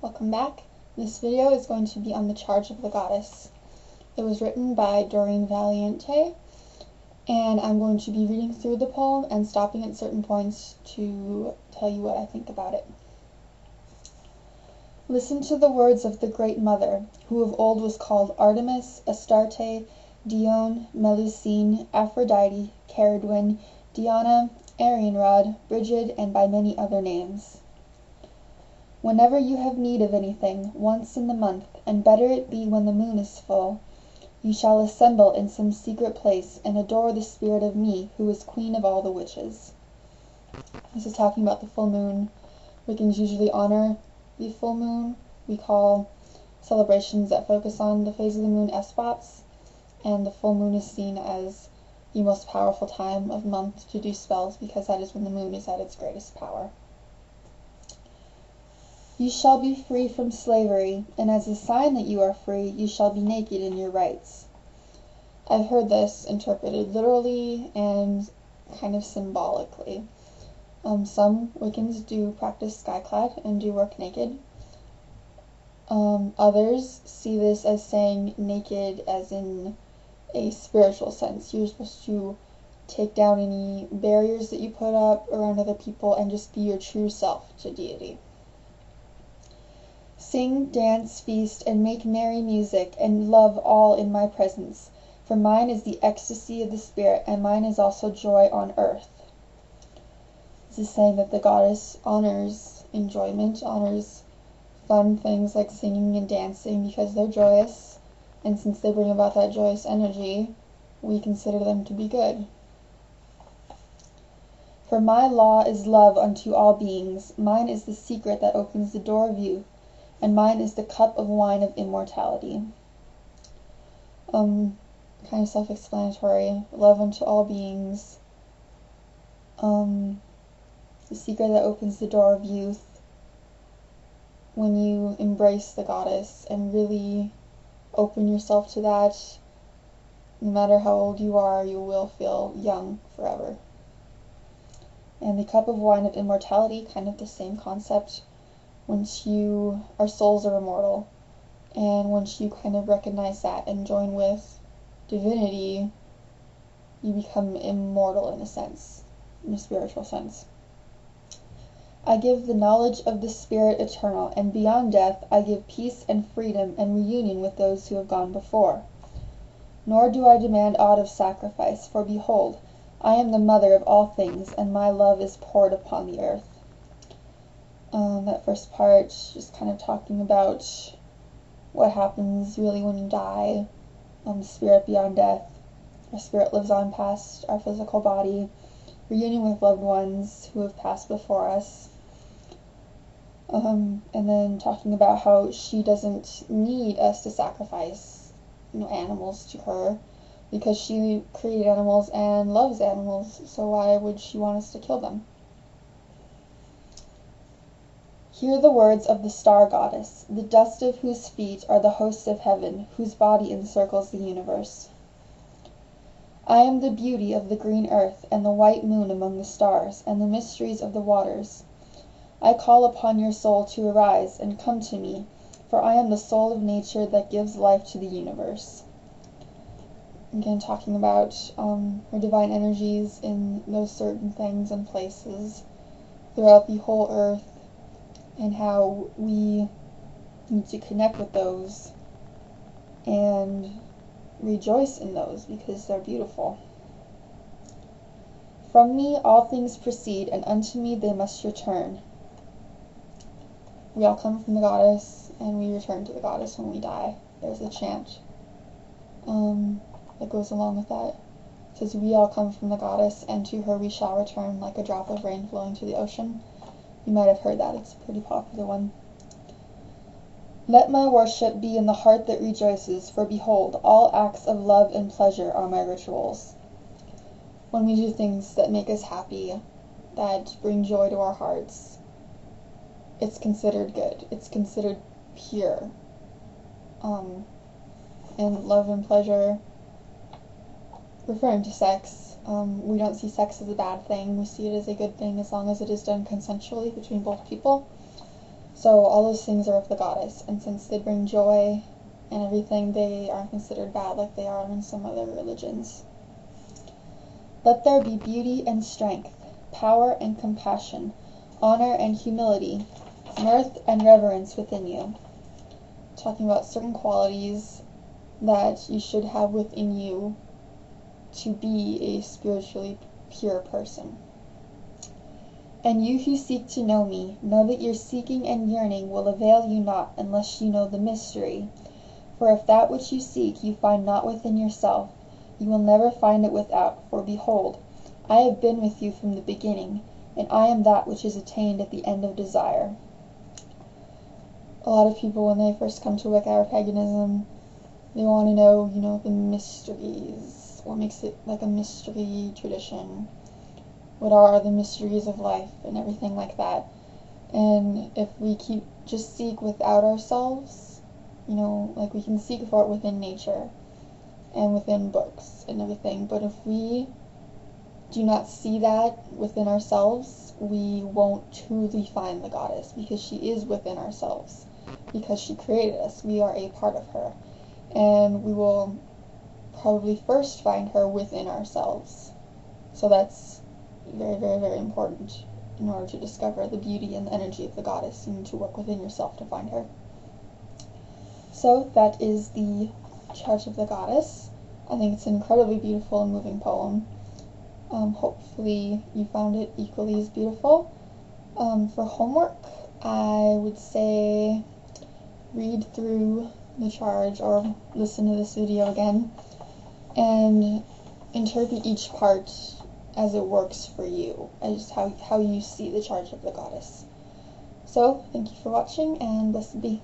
Welcome back. This video is going to be on the Charge of the Goddess. It was written by Doreen Valiente, and I'm going to be reading through the poem and stopping at certain points to tell you what I think about it. Listen to the words of the Great Mother, who of old was called Artemis, Astarte, Dione, Melusine, Aphrodite, Ceridwen, Diana, Arianrod, Brigid, and by many other names. Whenever you have need of anything, once in the month, and better it be when the moon is full, you shall assemble in some secret place and adore the spirit of me, who is queen of all the witches. This is talking about the full moon. Wiccans usually honor the full moon. We call celebrations that focus on the phase of the moon esbats, and the full moon is seen as the most powerful time of month to do spells because that is when the moon is at its greatest power. You shall be free from slavery, and as a sign that you are free, you shall be naked in your rights. I've heard this interpreted literally and kind of symbolically. Some Wiccans do practice skyclad and do work naked. Others see this as saying naked as in a spiritual sense. You're supposed to take down any barriers that you put up around other people and just be your true self to deity. Sing, dance, feast, and make merry music, and love all in my presence, for mine is the ecstasy of the spirit, and mine is also joy on earth. This is saying that the goddess honors enjoyment, honors fun things like singing and dancing because they're joyous, and since they bring about that joyous energy, we consider them to be good. For my law is love unto all beings, mine is the secret that opens the door of youth, and mine is the cup of wine of immortality. Kind of self-explanatory. Love unto all beings. The secret that opens the door of youth. When you embrace the goddess and really open yourself to that, no matter how old you are, you will feel young forever. And the cup of wine of immortality, kind of the same concept. Once our souls are immortal, and once you kind of recognize that and join with divinity, you become immortal in a sense, in a spiritual sense. I give the knowledge of the spirit eternal, and beyond death I give peace and freedom and reunion with those who have gone before. Nor do I demand aught of sacrifice, for behold, I am the mother of all things, and my love is poured upon the earth. That first part, just kind of talking about what happens really when you die, spirit beyond death. Our spirit lives on past our physical body, reunion with loved ones who have passed before us. And then talking about how she doesn't need us to sacrifice, animals to her, because she created animals and loves animals, so why would she want us to kill them? Hear the words of the star goddess, the dust of whose feet are the hosts of heaven, whose body encircles the universe. I am the beauty of the green earth, and the white moon among the stars, and the mysteries of the waters. I call upon your soul to arise and come to me, for I am the soul of nature that gives life to the universe. Again, talking about her divine energies in those certain things and places throughout the whole earth, and how we need to connect with those and rejoice in those because they're beautiful. From me all things proceed, and unto me they must return. We all come from the goddess, and we return to the goddess when we die. There's a chant that goes along with that. It says, we all come from the goddess, and to her we shall return like a drop of rain flowing to the ocean. You might have heard that. It's a pretty popular one. Let my worship be in the heart that rejoices, for behold, all acts of love and pleasure are my rituals. When we do things that make us happy, that bring joy to our hearts, it's considered good. It's considered pure. And love and pleasure, referring to sex, we don't see sex as a bad thing. We see it as a good thing as long as it is done consensually between both people. So all those things are of the goddess, and since they bring joy and everything, they aren't considered bad like they are in some other religions. Let there be beauty and strength, power and compassion, honor and humility, mirth and reverence within you. Talking about certain qualities that you should have within you to be a spiritually pure person. And you who seek to know me, know that your seeking and yearning will avail you not unless you know the mystery. For if that which you seek you find not within yourself, you will never find it without. For behold, I have been with you from the beginning, and I am that which is attained at the end of desire. A lot of people, when they first come to Wicca or paganism, they want to know, the mysteries. What makes it like a mystery tradition? What are the mysteries of life and everything like that? And if we just seek without ourselves, like we can seek for it within nature and within books and everything, but if we do not see that within ourselves, we won't truly find the goddess, because she is within ourselves, because she created us. We are a part of her, and we will probably first find her within ourselves. So that's very, very, very important. In order to discover the beauty and the energy of the goddess, you need to work within yourself to find her. So that is the Charge of the Goddess. I think it's an incredibly beautiful and moving poem. Hopefully you found it equally as beautiful. For homework, I would say read through the charge or listen to this video again and interpret each part as it works for you, as how you see the Charge of the Goddess. So, thank you for watching, and blessed be.